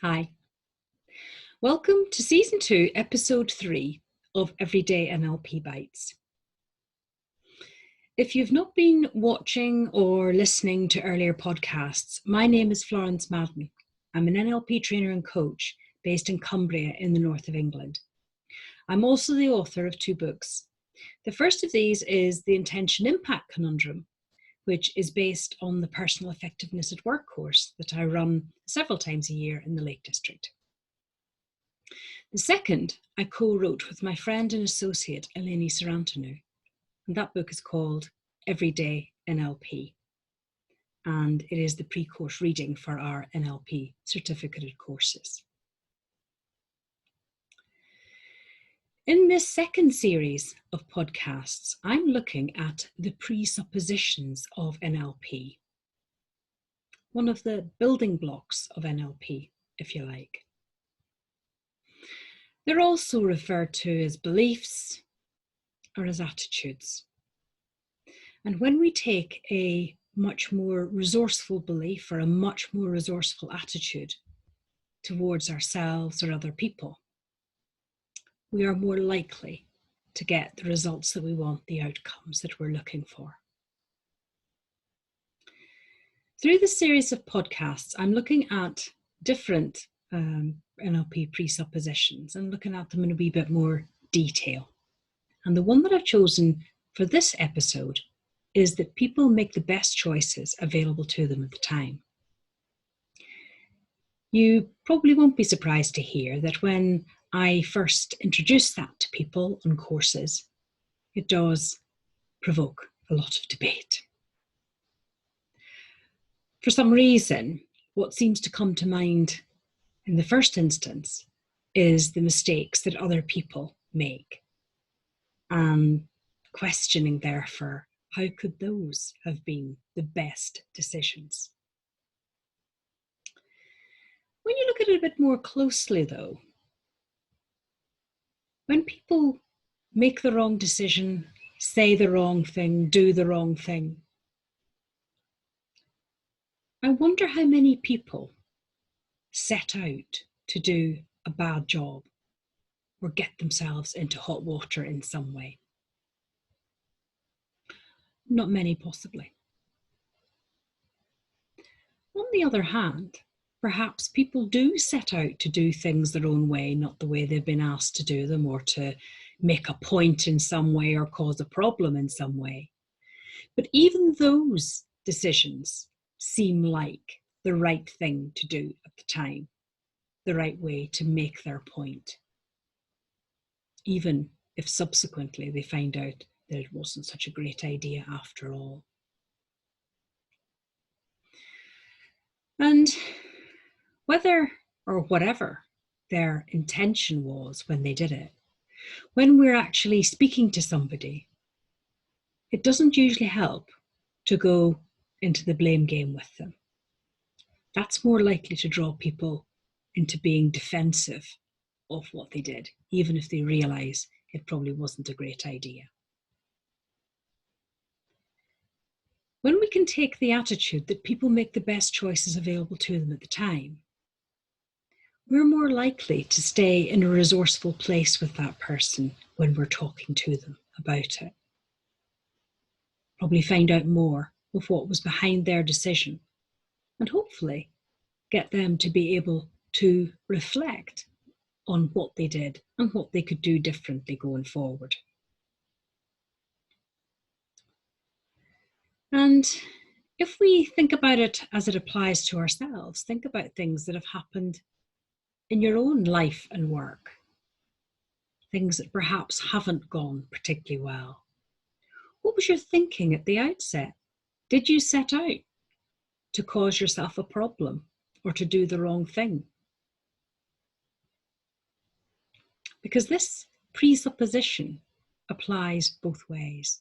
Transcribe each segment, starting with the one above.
Hi. Welcome to Season 2, Episode 3 of Everyday NLP Bites. If you've not been watching or listening to earlier podcasts, my name is Florence Madden. I'm an NLP trainer and coach based in Cumbria in the north of England. I'm also the author of 2 books. The first of these is The Intention Impact Conundrum, which is based on the Personal Effectiveness at Work course that I run several times a year in the Lake District. The second I co-wrote with my friend and associate Eleni Sarantanu, and that book is called Everyday NLP, and it is the pre-course reading for our NLP certificated courses. In this second series of podcasts, I'm looking at the presuppositions of NLP, one of the building blocks of NLP, if you like. They're also referred to as beliefs or as attitudes. And when we take a much more resourceful belief or a much more resourceful attitude towards ourselves or other people, we are more likely to get the results that we want, the outcomes that we're looking for. Through this series of podcasts, I'm looking at different NLP presuppositions and looking at them in a wee bit more detail. And the one that I've chosen for this episode is that people make the best choices available to them at the time. You probably won't be surprised to hear that when I first introduce that to people on courses, it does provoke a lot of debate. For some reason, what seems to come to mind in the first instance is the mistakes that other people make, and questioning therefore, how could those have been the best decisions? When you look at it a bit more closely though, when people make the wrong decision, say the wrong thing, do the wrong thing, I wonder how many people set out to do a bad job or get themselves into hot water in some way. Not many, possibly. On the other hand, perhaps people do set out to do things their own way, not the way they've been asked to do them, or to make a point in some way or cause a problem in some way. But even those decisions seem like the right thing to do at the time, the right way to make their point, even if subsequently they find out that it wasn't such a great idea after all. And whether or whatever their intention was when they did it, when we're actually speaking to somebody, it doesn't usually help to go into the blame game with them. That's more likely to draw people into being defensive of what they did, even if they realize it probably wasn't a great idea. When we can take the attitude that people make the best choices available to them at the time, we're more likely to stay in a resourceful place with that person when we're talking to them about it. Probably find out more of what was behind their decision, and hopefully get them to be able to reflect on what they did and what they could do differently going forward. And if we think about it as it applies to ourselves, think about things that have happened in your own life and work, things that perhaps haven't gone particularly well. What was your thinking at the outset? Did you set out to cause yourself a problem or to do the wrong thing? Because this presupposition applies both ways.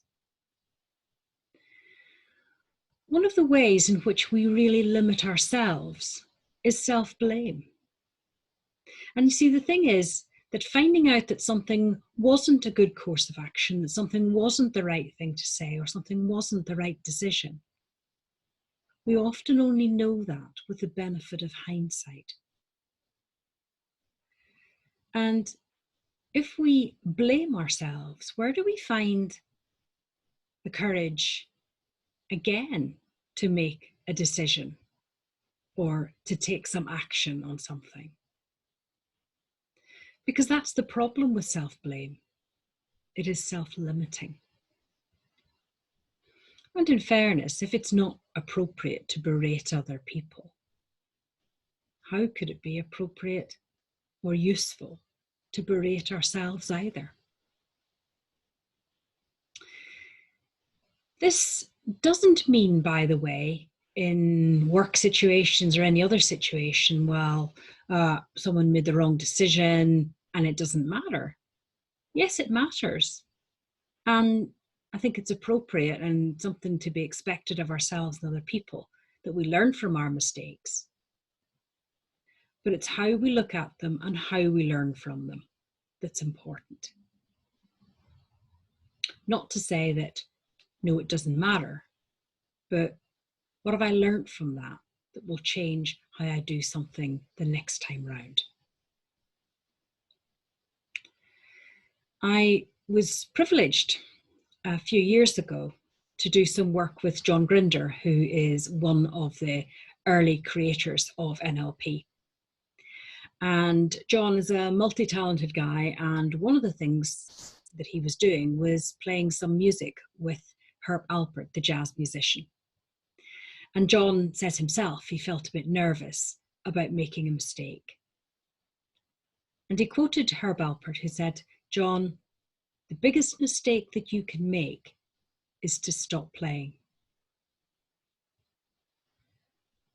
One of the ways in which we really limit ourselves is self-blame. And you see, the thing is that finding out that something wasn't a good course of action, that something wasn't the right thing to say, or something wasn't the right decision, we often only know that with the benefit of hindsight. And if we blame ourselves, where do we find the courage again to make a decision or to take some action on something? Because that's the problem with self-blame. It is self-limiting. And in fairness, if it's not appropriate to berate other people, how could it be appropriate or useful to berate ourselves either? This doesn't mean, by the way, in work situations or any other situation, well, someone made the wrong decision and it doesn't matter. Yes, it matters. And I think it's appropriate and something to be expected of ourselves and other people that we learn from our mistakes. But it's how we look at them and how we learn from them that's important. Not to say that, no, it doesn't matter, but what have I learned from that that will change how I do something the next time round? I was privileged a few years ago to do some work with John Grinder, who is one of the early creators of NLP. And John is a multi-talented guy, and one of the things that he was doing was playing some music with Herb Alpert, the jazz musician. And John says himself he felt a bit nervous about making a mistake. And he quoted Herb Alpert, who said, "John, the biggest mistake that you can make is to stop playing."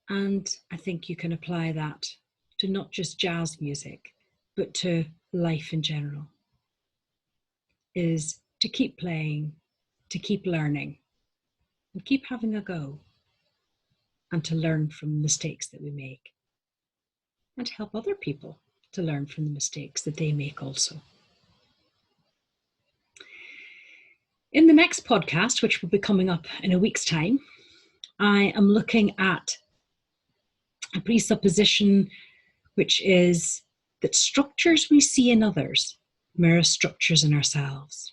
And I think you can apply that to not just jazz music, but to life in general, is to keep playing, to keep learning, and keep having a go, and to learn from the mistakes that we make, and to help other people to learn from the mistakes that they make also. In the next podcast, which will be coming up in a week's time, I am looking at a presupposition, which is that structures we see in others mirror structures in ourselves,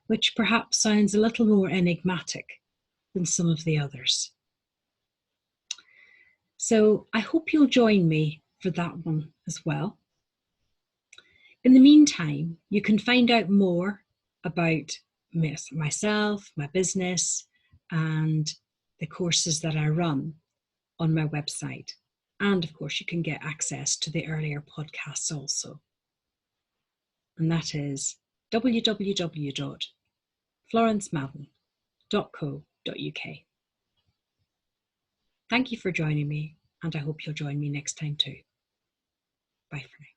which perhaps sounds a little more enigmatic than some of the others. So I hope you'll join me for that one as well. In the meantime, you can find out more about myself, my business, and the courses that I run on my website. And of course, you can get access to the earlier podcasts also. And that is www.florencemadden.co.uk. Thank you for joining me, and I hope you'll join me next time too. Bye for now.